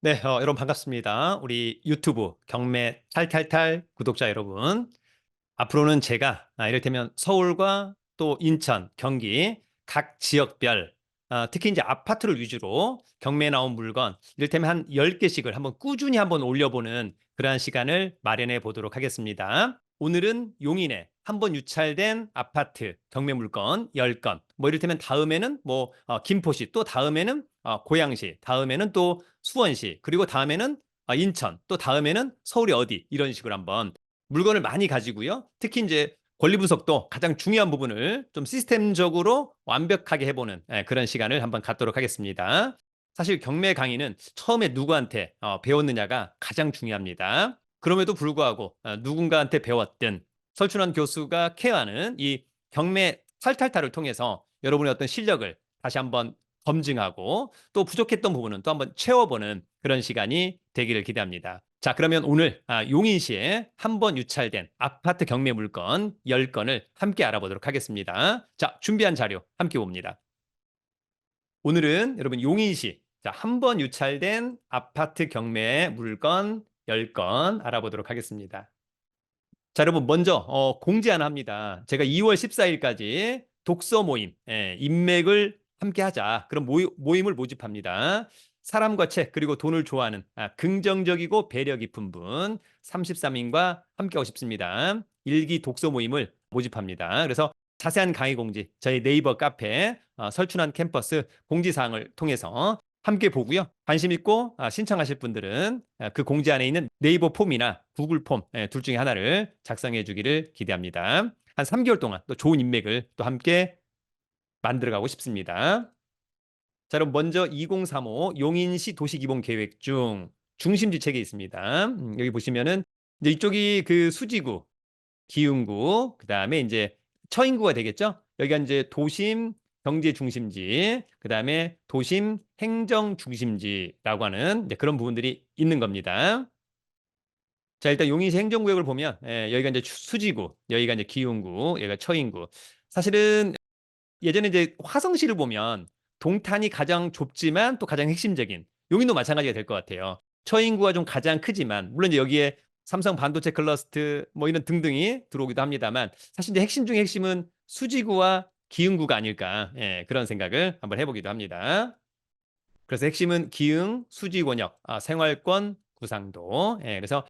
네, 여러분 반갑습니다. 우리 유튜브 경매 탈탈탈 구독자 여러분. 앞으로는 제가 이를테면 서울과 또 인천, 경기 각 지역별 특히 이제 아파트를 위주로 경매에 나온 물건 이를테면 한 10개씩을 한번 꾸준히 한번 올려보는 그러한 시간을 마련해 보도록 하겠습니다. 오늘은 용인에 한번 유찰된 아파트 경매 물건 10건. 뭐 이를테면 다음에는 뭐 김포시, 또 다음에는 고양시, 다음에는 또 수원시, 그리고 다음에는 인천, 또 다음에는 서울이 어디 이런 식으로 한번 물건을 많이 가지고요. 특히 이제 권리 분석도 가장 중요한 부분을 좀 시스템적으로 완벽하게 해보는 그런 시간을 한번 갖도록 하겠습니다. 사실 경매 강의는 처음에 누구한테 배웠느냐가 가장 중요합니다. 그럼에도 불구하고 누군가한테 배웠든 설춘환 교수가 케어하는 이 경매 탈탈탈을 통해서 여러분의 어떤 실력을 다시 한번 검증하고 또 부족했던 부분은 또 한번 채워보는 그런 시간이 되기를 기대합니다. 자, 그러면 오늘 용인시에 한번 유찰된 아파트 경매 물건 10건을 함께 알아보도록 하겠습니다. 자, 준비한 자료 함께 봅니다. 오늘은 여러분 용인시 한번 유찰된 아파트 경매 물건 10건 알아보도록 하겠습니다. 자, 여러분 먼저 공지 하나 합니다. 제가 2월 14일까지 독서 모임, 인맥을 함께 하자. 그런 모임을 모집합니다. 사람과 책 그리고 돈을 좋아하는 긍정적이고 배려 깊은 분 33인과 함께하고 싶습니다. 일기 독서 모임을 모집합니다. 그래서 자세한 강의 공지 저희 네이버 카페 설춘환 캠퍼스 공지사항을 통해서 함께 보고요. 관심 있고 신청하실 분들은 그 공지 안에 있는 네이버 폼이나 구글 폼 둘 중에 하나를 작성해 주기를 기대합니다. 한 3개월 동안 또 좋은 인맥을 또 함께 만들어가고 싶습니다. 자, 그럼 먼저 2035 용인시 도시기본 계획 중 중심지 책에 있습니다. 여기 보시면은 이제 이쪽이 그 수지구, 기흥구, 그다음에 이제 처인구가 되겠죠? 여기가 이제 도심 경제 중심지, 그다음에 도심 행정 중심지라고 하는 이제 그런 부분들이 있는 겁니다. 자, 일단 용인시 행정구역을 보면 여기가 이제 수지구, 여기가 이제 기흥구, 여기가 처인구. 사실은 예전에 이제 화성시를 보면 동탄이 가장 좁지만 또 가장 핵심적인 용인도 마찬가지가 될 것 같아요. 처인구가 좀 가장 크지만 물론 이제 여기에 삼성 반도체 클러스터 뭐 이런 등등이 들어오기도 합니다만 사실 이제 핵심 중에 핵심은 수지구와 기흥구가 아닐까 그런 생각을 한번 해보기도 합니다. 그래서 핵심은 기흥, 수지 권역, 생활권 구상도. 그래서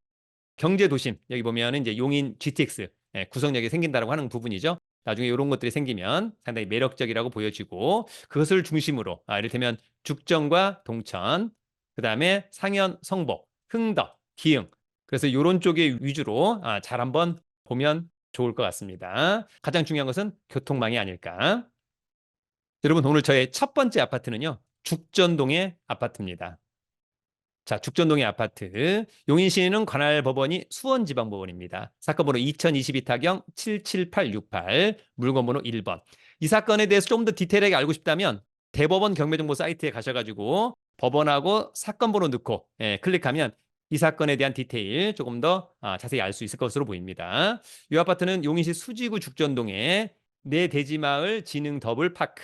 경제 도심 여기 보면은 이제 용인 GTX 구성역이 생긴다라고 하는 부분이죠. 나중에 이런 것들이 생기면 상당히 매력적이라고 보여지고 그것을 중심으로 이를테면 죽전과 동천, 그다음에 상현, 성복, 흥덕, 기흥. 그래서 이런 쪽에 위주로 잘 한번 보면 좋을 것 같습니다. 가장 중요한 것은 교통망이 아닐까. 여러분 오늘 저의 첫 번째 아파트는요. 죽전동의 아파트입니다. 자, 죽전동의 아파트. 용인시는 관할법원이 수원지방법원입니다. 사건 번호 2022 타경 77868, 물건 번호 1번. 이 사건에 대해서 좀 더 디테일하게 알고 싶다면 대법원 경매정보 사이트에 가셔가지고 법원하고 사건 번호 넣고 클릭하면 이 사건에 대한 디테일 조금 더 자세히 알 수 있을 것으로 보입니다. 이 아파트는 용인시 수지구 죽전동의 내 대지마을 지능 더블 파크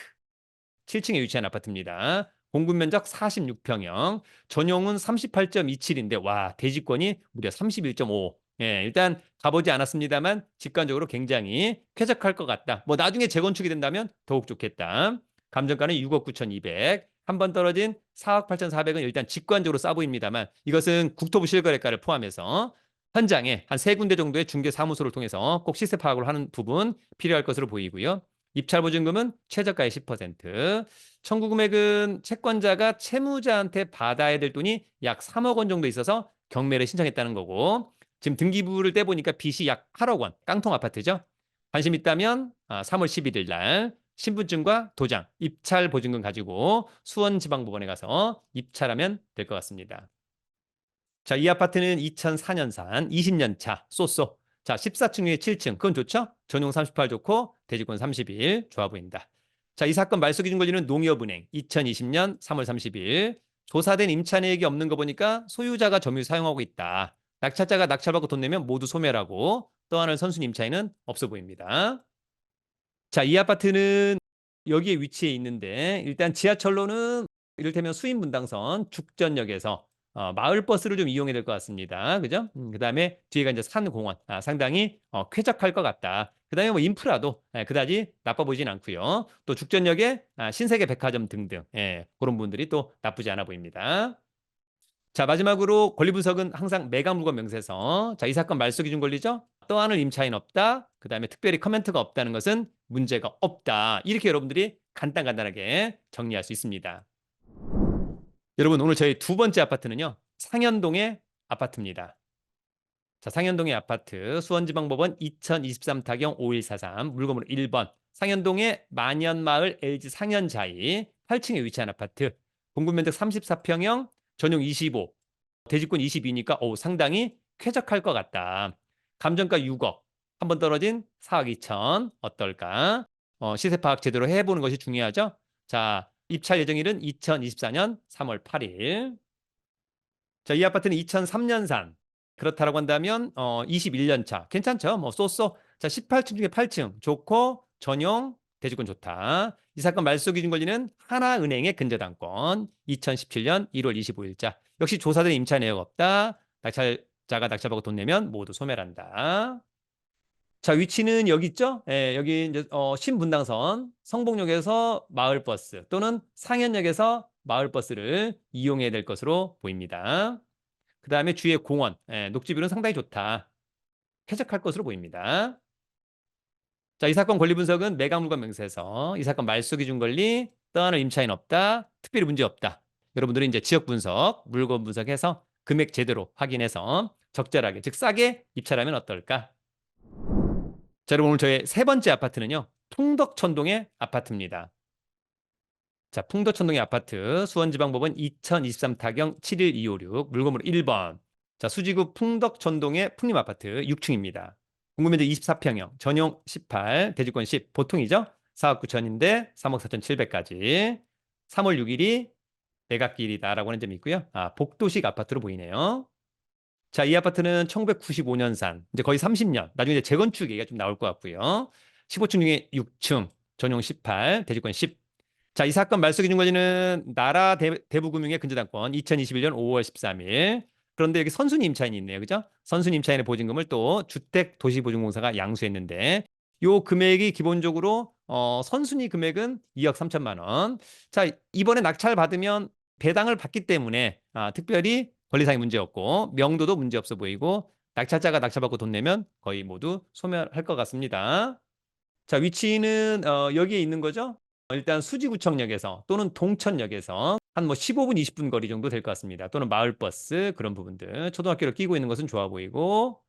7층에 위치한 아파트입니다. 공급 면적 46평형, 전용은 38.27인데 와, 대지권이 무려 31.5. 일단 가보지 않았습니다만 직관적으로 굉장히 쾌적할 것 같다. 뭐 나중에 재건축이 된다면 더욱 좋겠다. 감정가는 6억 9,200. 한 번 떨어진 4억 8,400은 일단 직관적으로 싸 보입니다만 이것은 국토부 실거래가를 포함해서 현장에 한 세 군데 정도의 중개 사무소를 통해서 꼭 시세 파악을 하는 부분 필요할 것으로 보이고요. 입찰 보증금은 최저가의 10%, 청구 금액은 채권자가 채무자한테 받아야 될 돈이 약 3억 원 정도 있어서 경매를 신청했다는 거고, 지금 등기부를 떼보니까 빚이 약 8억 원, 깡통 아파트죠. 관심 있다면 3월 11일 날 신분증과 도장, 입찰 보증금 가지고 수원지방법원에 가서 입찰하면 될 것 같습니다. 자, 이 아파트는 2004년산 20년 차 쏘쏘. 자, 14층 위에 7층. 그건 좋죠? 전용 38 좋고 대지권 31 좋아 보인다. 자, 이 사건 말소기준 권리는 농협은행 2020년 3월 30일. 조사된 임차 내역이 없는 거 보니까 소유자가 점유 사용하고 있다. 낙찰자가 낙찰받고 돈 내면 모두 소멸하고 떠나는 선순위 임차인은 없어 보입니다. 자, 이 아파트는 여기에 위치해 있는데 일단 지하철로는 이를테면 수인분당선 죽전역에서 마을 버스를 좀 이용해야 될 것 같습니다. 그죠? 그다음에 뒤에가 이제 산 공원. 상당히 쾌적할 것 같다. 그다음에 뭐 인프라도 그다지 나빠 보이진 않고요. 또 죽전역에 신세계 백화점 등등 그런 분들이 또 나쁘지 않아 보입니다. 자, 마지막으로 권리 분석은 항상 매각물건 명세서. 자, 이 사건 말소 기준 권리죠? 또한을 임차인 없다. 그다음에 특별히 커멘트가 없다는 것은 문제가 없다. 이렇게 여러분들이 간단하게 정리할 수 있습니다. 여러분, 오늘 저희 두 번째 아파트는요. 상현동의 아파트입니다. 자, 상현동의 아파트 수원지방법원 2023 타경 5143 물건번호 1번 상현동의 만연마을 LG 상현자이 8층에 위치한 아파트. 공급면적 34평형, 전용 25, 대지권 22니까 상당히 쾌적할 것 같다. 감정가 6억, 한 번 떨어진 4억 2천 어떨까? 시세 파악 제대로 해보는 것이 중요하죠. 자, 입찰 예정일은 2024년 3월 8일. 자, 이 아파트는 2003년산. 그렇다라고 한다면 21년 차. 괜찮죠? 뭐 쏘쏘. 자, 18층 중에 8층 좋고 전용 대지권 좋다. 이 사건 말소 기준 권리는 하나은행의 근저당권. 2017년 1월 25일자. 역시 조사된 임차 내역 없다. 낙찰자가 낙찰받고 돈 내면 모두 소멸한다. 자, 위치는 여기 있죠? 여기 이제 신분당선 성북역에서 마을버스 또는 상현역에서 마을버스를 이용해야 될 것으로 보입니다. 그 다음에 주위에 공원, 녹지뷰는 상당히 좋다. 쾌적할 것으로 보입니다. 자, 이 사건 권리 분석은 매각물건 명세서, 이 사건 말소 기준 권리, 떠나는 임차인 없다, 특별히 문제 없다. 여러분들은 이제 지역 분석, 물건 분석해서 금액 제대로 확인해서 적절하게, 즉 싸게 입찰하면 어떨까? 자, 여러분 오늘 저의 세 번째 아파트는요. 풍덕천동의 아파트입니다. 자, 풍덕천동의 아파트 수원지방법원 2023 타경 71256 물건번호 1번. 자, 수지구 풍덕천동의 풍림아파트 6층입니다. 공급면적 24평형, 전용 18, 대지권 10, 보통이죠? 4억 9천인데 3억 4천7백까지 3월 6일이 매각기일이다라고 하는 점이 있고요. 복도식 아파트로 보이네요. 자, 이 아파트는 1995년산, 이제 거의 30년. 나중에 이제 재건축 얘기가 좀 나올 것 같고요. 15층 중에 6층, 전용 18, 대지권 10. 자, 이 사건 말소 기준 권리는 나라 대부금융의 근저당권 2021년 5월 13일. 그런데 여기 선순위 임차인이 있네요. 그죠? 선순위 임차인의 보증금을 또 주택도시보증공사가 양수했는데 요 금액이 기본적으로 선순위 금액은 2억 3천만 원. 자, 이번에 낙찰 받으면 배당을 받기 때문에 특별히 권리상의 문제 없고 명도도 문제 없어 보이고 낙찰자가 낙찰받고 돈 내면 거의 모두 소멸할 것 같습니다. 자, 위치는 여기에 있는 거죠. 일단 수지구청역에서 또는 동천역에서 한 뭐 15분, 20분 거리 정도 될 것 같습니다. 또는 마을버스 그런 부분들. 초등학교를 끼고 있는 것은 좋아 보이고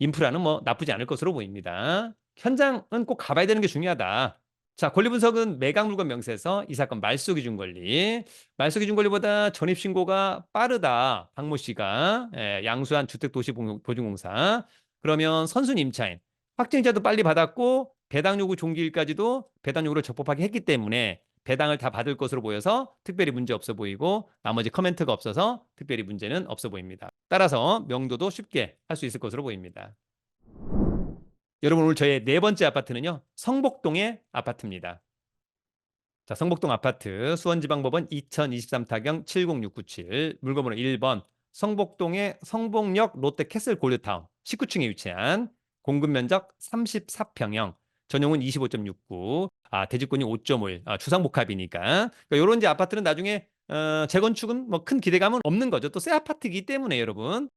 인프라는 뭐 나쁘지 않을 것으로 보입니다. 현장은 꼭 가봐야 되는 게 중요하다. 자, 권리 분석은 매각물건 명세서 이 사건 말소 기준 권리. 말소 기준 권리보다 전입 신고가 빠르다. 박모 씨가 양수한 주택도시보증공사. 그러면 선순위 임차인. 확정자도 빨리 받았고 배당 요구 종기일까지도 배당 요구를 적법하게 했기 때문에 배당을 다 받을 것으로 보여서 특별히 문제 없어 보이고 나머지 커멘트가 없어서 특별히 문제는 없어 보입니다. 따라서 명도도 쉽게 할 수 있을 것으로 보입니다. 여러분 오늘 저의 네 번째 아파트는요. 성복동의 아파트입니다. 자, 성복동 아파트 수원지방법원 2023 타경 70697 물건번호 1번 성복동의 성복역 롯데캐슬 골드타운 19층에 위치한 공급면적 34평형 전용은 25.69 대지권이 5.5일 주상복합이니까 그러니까 이런 이제 아파트는 나중에 재건축은 뭐 큰 기대감은 없는 거죠. 또 새 아파트이기 때문에 여러분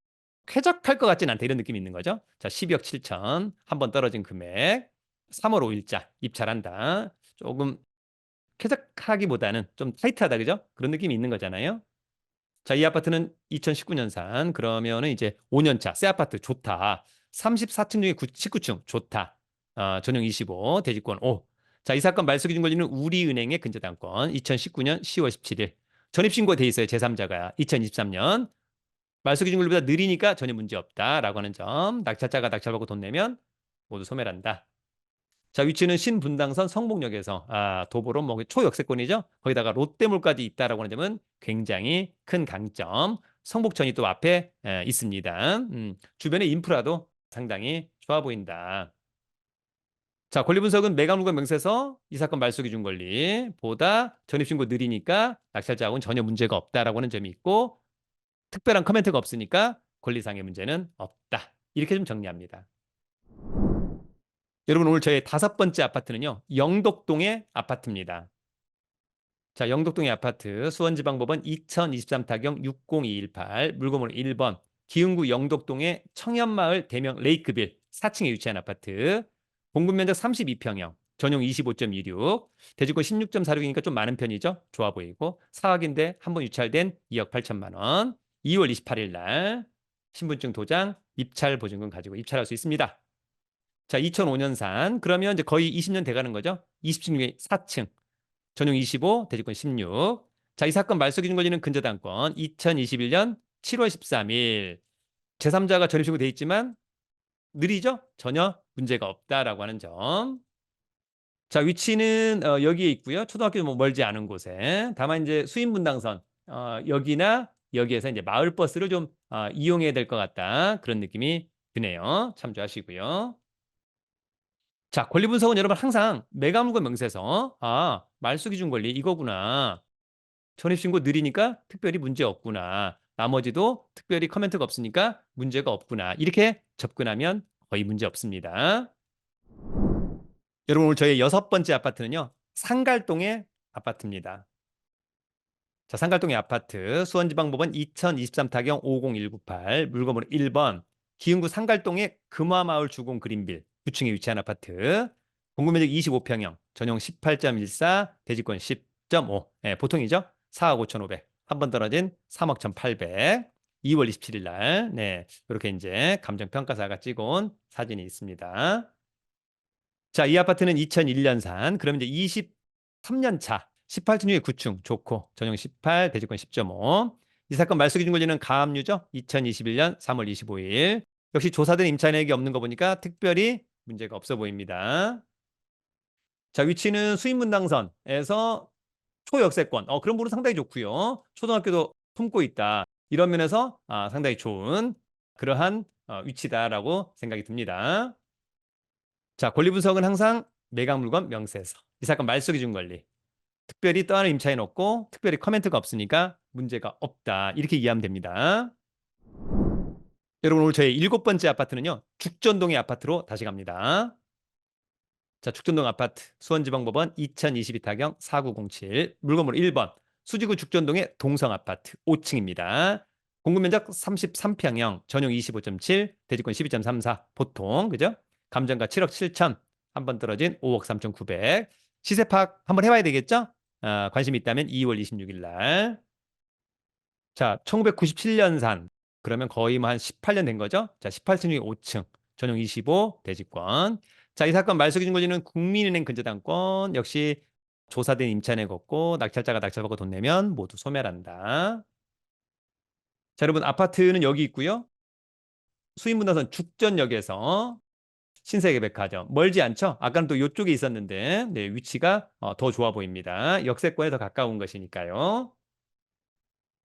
쾌적할 것 같진 않다 이런 느낌이 있는 거죠. 자, 12억 7천 한 번 떨어진 금액 3월 5일자 입찰한다. 조금 쾌적하기보다는 좀 타이트하다 그죠? 그런 느낌이 있는 거잖아요. 자, 이 아파트는 2019년산 그러면은 이제 5년차 새 아파트 좋다. 34층 중에 19층 좋다. 전용 25 대지권 5. 자, 이 사건 말소 기준 권리는 우리은행의 근저당권 2019년 10월 17일 전입신고 돼 있어요. 제3자가 2023년 말소 기준 권리보다 느리니까 전혀 문제 없다라고 하는 점. 낙찰자가 낙찰받고 돈 내면 모두 소멸한다. 자, 위치는 신분당선 성북역에서 도보로 뭐 초역세권이죠. 거기다가 롯데몰까지 있다라고 하는 점은 굉장히 큰 강점. 성북천이 또 앞에 있습니다. 주변의 인프라도 상당히 좋아 보인다. 자, 권리 분석은 매각물건 명세서 이 사건 말소 기준 권리보다 전입신고 느리니까 낙찰자하고는 전혀 문제가 없다라고 하는 점이 있고 특별한 커멘트가 없으니까 권리상의 문제는 없다. 이렇게 좀 정리합니다. 여러분 오늘 저의 5번째 아파트는요. 영덕동의 아파트입니다. 자, 영덕동의 아파트 수원지방법원 2023타경 602118 물건번호 1번 기흥구 영덕동의 청년마을 대명 레이크빌 4층에 위치한 아파트 공급면적 32평형 전용 25.26 대지권 16.46이니까 좀 많은 편이죠. 좋아 보이고 사학인데 한번 유찰된 2억 8천만 원 2월 28일 날 신분증 도장 입찰 보증금 가지고 입찰할 수 있습니다. 자, 2005년산 그러면 이제 거의 20년 돼가는 거죠. 27층 4층 전용 25, 대지권 16. 자, 이 사건 말소 기준 권리는 근저당권 2021년 7월 13일 제3자가 전입신고 돼 있지만 느리죠? 전혀 문제가 없다라고 하는 점. 자, 위치는 여기에 있고요. 초등학교 뭐 멀지 않은 곳에. 다만 이제 수인분당선 여기나 여기에서 이제 마을버스를 좀 이용해야 될 것 같다. 그런 느낌이 드네요. 참조하시고요. 자, 권리 분석은 여러분 항상 매각물건 명세서 말소 기준 권리 이거구나. 전입신고 느리니까 특별히 문제 없구나. 나머지도 특별히 커멘트가 없으니까 문제가 없구나. 이렇게 접근하면 거의 문제 없습니다. 여러분 오늘 저의 6번째 아파트는요. 상갈동의 아파트입니다. 자, 상갈동의 아파트 수원지방법원 2023타경 50198 물건번호 1번 기흥구 상갈동의 금화마을 주공 그린빌 9층에 위치한 아파트 공급면적 25평형 전용 18.14 대지권 10.5 보통이죠. 4억 5,500 한 번 떨어진 3억 1,800 2월 27일 날 이렇게 이제 감정평가사가 찍어온 사진이 있습니다. 자, 이 아파트는 2001년산. 그러면 이제 23년 차. 18층 중에 9층 좋고 전용 18, 대지권 10.5. 이 사건 말소 기준 권리는 가압류죠. 2021년 3월 25일. 역시 조사된 임차 내역이 없는 거 보니까 특별히 문제가 없어 보입니다. 자, 위치는 수인분당선에서 초역세권. 그런 부분 상당히 좋고요. 초등학교도 품고 있다. 이런 면에서 상당히 좋은 그러한 위치다라고 생각이 듭니다. 자, 권리 분석은 항상 매각물건 명세서. 이 사건 말소 기준 권리. 특별히 떠나는 임차인 없고 특별히 커멘트가 없으니까 문제가 없다. 이렇게 이해하면 됩니다. 여러분 오늘 저희 7번째 아파트는요. 죽전동의 아파트로 다시 갑니다. 자, 죽전동 아파트 수원지방법원 2022타경 4907 물건번호 1번 수지구 죽전동의 동성아파트 5층입니다. 공급면적 33평형 전용 25.7 대지권 12.34 보통 그죠? 감정가 7억 7천 한 번 떨어진 5억 3,900 시세 파악 한번 해봐야 되겠죠? 관심이 있다면 2월 26일 날. 자, 1997년산 그러면 거의 뭐 한 18년 된 거죠? 자, 18층 중에 5층 전용 25 대지권. 자, 이 사건 말소 기준 권리는 국민은행 근저당권 역시 조사된 임차인에 걷고 낙찰자가 낙찰받고 돈 내면 모두 소멸한다. 자, 여러분 아파트는 여기 있고요. 수인분당선 죽전역에서 신세계백화점 멀지 않죠? 아까는 또 이쪽에 있었는데 위치가 더 좋아 보입니다. 역세권에 더 가까운 것이니까요.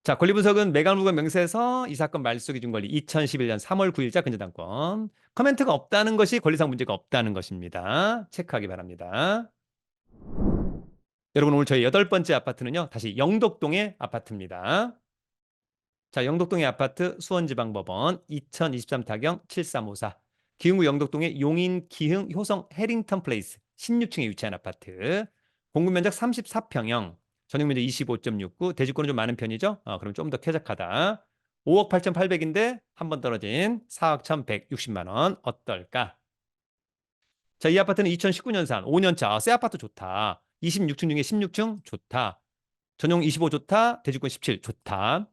자, 권리 분석은 매각물건 명세서 이 사건 말소 기준 권리 2011년 3월 9일자 근저당권. 커멘트가 없다는 것이 권리상 문제가 없다는 것입니다. 체크하기 바랍니다. 여러분 오늘 저희 8번째 아파트는요. 다시 영덕동의 아파트입니다. 자, 영덕동의 아파트 수원지방법원 2023타경 7354 기흥구 영덕동의 용인 기흥 효성 해링턴 플레이스 16층에 위치한 아파트 공급면적 34평형 전용면적 25.69 대지권은 좀 많은 편이죠. 그럼 좀 더 쾌적하다. 5억 8,800인데 한 번 떨어진 4억 1,160만 원 어떨까? 자, 이 아파트는 2019년산 5년차 새 아파트 좋다. 26층 중에 16층 좋다. 전용 25 좋다. 대지권 17 좋다.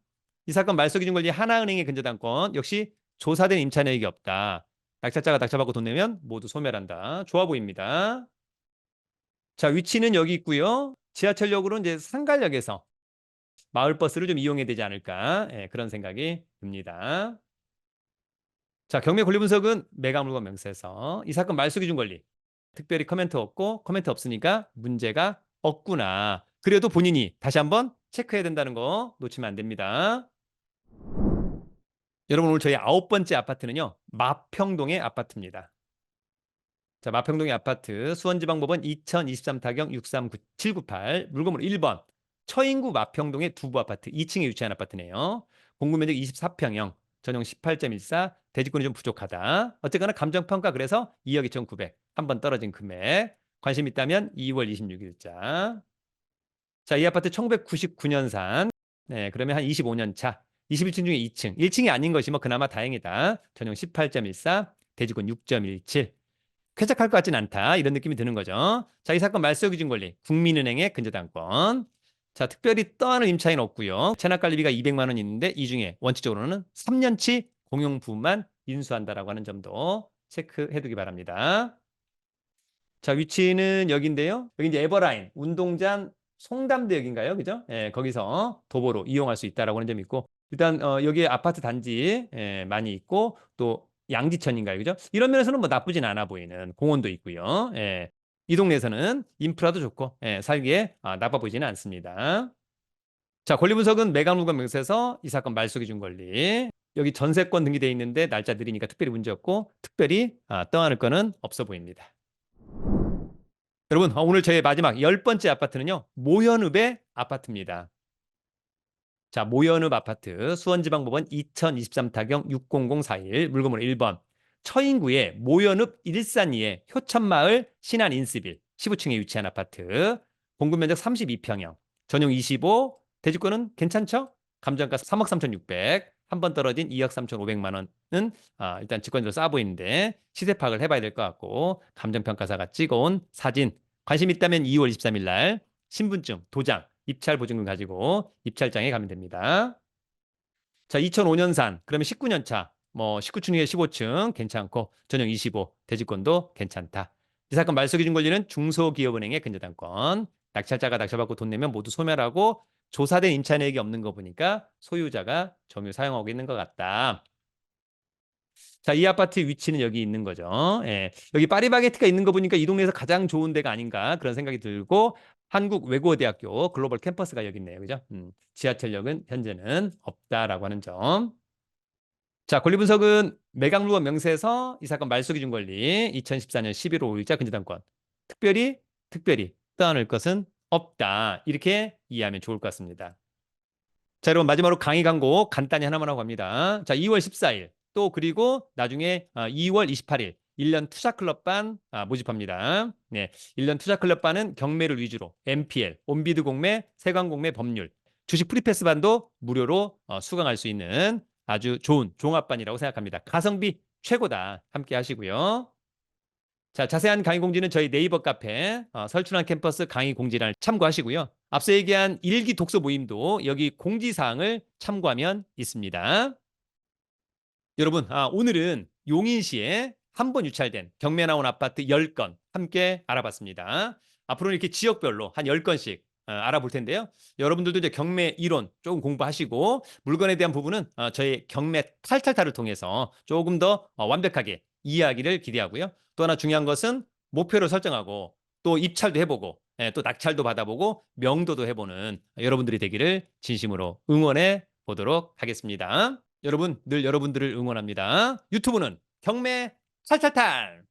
이 사건 말소 기준 권리 하나은행의 근저당권 역시 조사된 임차 내역이 없다. 낙찰자가 낙찰받고 돈 내면 모두 소멸한다. 좋아 보입니다. 자, 위치는 여기 있고요. 지하철역으로 이제 상갈역에서 마을버스를 좀 이용해야 되지 않을까 그런 생각이 듭니다. 자, 경매 권리 분석은 매각물건 명세서 이 사건 말소 기준 권리 특별히 커멘트 없고 커멘트 없으니까 문제가 없구나. 그래도 본인이 다시 한번 체크해야 된다는 거 놓치면 안 됩니다. 여러분 오늘 저희 9번째 아파트는요. 마평동의 아파트입니다. 자, 마평동의 아파트 수원지방법원 2023타경 639798 물건번호 1번 처인구 마평동의 두부 아파트 2층에 위치한 아파트네요. 공급면적 24평형, 전용 18.14, 대지권이 좀 부족하다. 어쨌거나 감정평가 그래서 2억 2,900. 한 번 떨어진 금액. 관심 있다면 2월 26일자. 자, 이 아파트 1999년산. 네, 그러면 한 25년 차. 21층 중에 2층. 1층이 아닌 것이 뭐 그나마 다행이다. 전용 18.14, 대지권 6.17. 쾌적할 것 같진 않다. 이런 느낌이 드는 거죠. 자, 이 사건 말소 기준 권리. 국민은행의 근저당권. 자, 특별히 떠안을 임차인 없고요. 체납관리비가 200만 원 있는데 이 중에 원칙적으로는 3년치 공용 부분만 인수한다라고 하는 점도 체크해 두기 바랍니다. 자, 위치는 여기인데요. 여기 이제 에버라인, 운동장 송담대역인가요? 그죠? 예, 거기서 도보로 이용할 수 있다라고 하는 점이 있고, 일단, 여기에 아파트 단지, 많이 있고, 또 양지천인가요? 그죠? 이런 면에서는 뭐 나쁘진 않아 보이는 공원도 있고요. 예. 이 동네에서는 인프라도 좋고, 살기에 나빠 보이지는 않습니다. 자, 권리 분석은 매각물건 명세서 이 사건 말소 기준 권리. 여기 전세권 등기돼 있는데 날짜 느리니까 특별히 문제 없고, 특별히 떠안을 거는 없어 보입니다. 여러분, 오늘 저의 마지막 10번째 아파트는요. 모현읍의 아파트입니다. 자, 모현읍 아파트 수원지방법원 2023타경 60041 물건번호 1번 처인구의 모현읍 일산리의 효천마을 신안인스빌 15층에 위치한 아파트 공급면적 32평형 전용 25 대지권은 괜찮죠? 감정가 3억 3,600 한 번 떨어진 2억 3,500만 원은 일단 직권적으로 싸 보이는데 시세 파악을 해봐야 될 것 같고 감정평가사가 찍어온 사진 관심 있다면 2월 23일 날 신분증, 도장, 입찰 보증금 가지고 입찰장에 가면 됩니다. 자, 2005년산 그러면 19년 차. 뭐 19층 중에 15층 괜찮고 전용 25 대지권도 괜찮다. 이 사건 말소 기준 권리는 중소기업은행의 근저당권. 낙찰자가 낙찰받고 돈 내면 모두 소멸하고 조사된 임차 내역이 없는 거 보니까 소유자가 점유 사용하고 있는 것 같다. 자, 이 아파트 위치는 여기 있는 거죠. 예. 여기 파리바게트가 있는 거 보니까 이 동네에서 가장 좋은 데가 아닌가 그런 생각이 들고 한국외국어대학교 글로벌 캠퍼스가 여기 있네요. 그죠? 지하철역은 현재는 없다라고 하는 점. 자, 권리 분석은 매각물건 명세서 이 사건 말소 기준 권리 2014년 11월 5일자 근저당권. 특별히 떠안을 것은 없다. 이렇게 이해하면 좋을 것 같습니다. 자, 여러분 마지막으로 강의 광고 간단히 하나만 하고 갑니다. 자, 2월 14일 또 그리고 나중에 2월 28일 1년 투자클럽반 모집합니다. 네, 1년 투자클럽반은 경매를 위주로 MPL, 온비드 공매, 세관 공매 법률, 주식 프리패스반도 무료로 수강할 수 있는 아주 좋은 종합반이라고 생각합니다. 가성비 최고다. 함께 하시고요. 자, 자세한 강의 공지는 저희 네이버 카페 설춘환 캠퍼스 강의 공지란을 참고하시고요. 앞서 얘기한 일기 독서 모임도 여기 공지사항을 참고하면 있습니다. 여러분, 오늘은 용인시에 한 번 유찰된 경매 나온 아파트 10건 함께 알아봤습니다. 앞으로 이렇게 지역별로 한 10건씩 알아볼 텐데요. 여러분들도 이제 경매 이론 조금 공부하시고 물건에 대한 부분은 저희 경매 탈탈탈을 통해서 조금 더 완벽하게 이해하기를 기대하고요. 또 하나 중요한 것은 목표를 설정하고 또 입찰도 해보고 또 낙찰도 받아보고 명도도 해보는 여러분들이 되기를 진심으로 응원해 보도록 하겠습니다. 여러분, 늘 여러분들을 응원합니다. 유튜브는 경매 탈탈탈!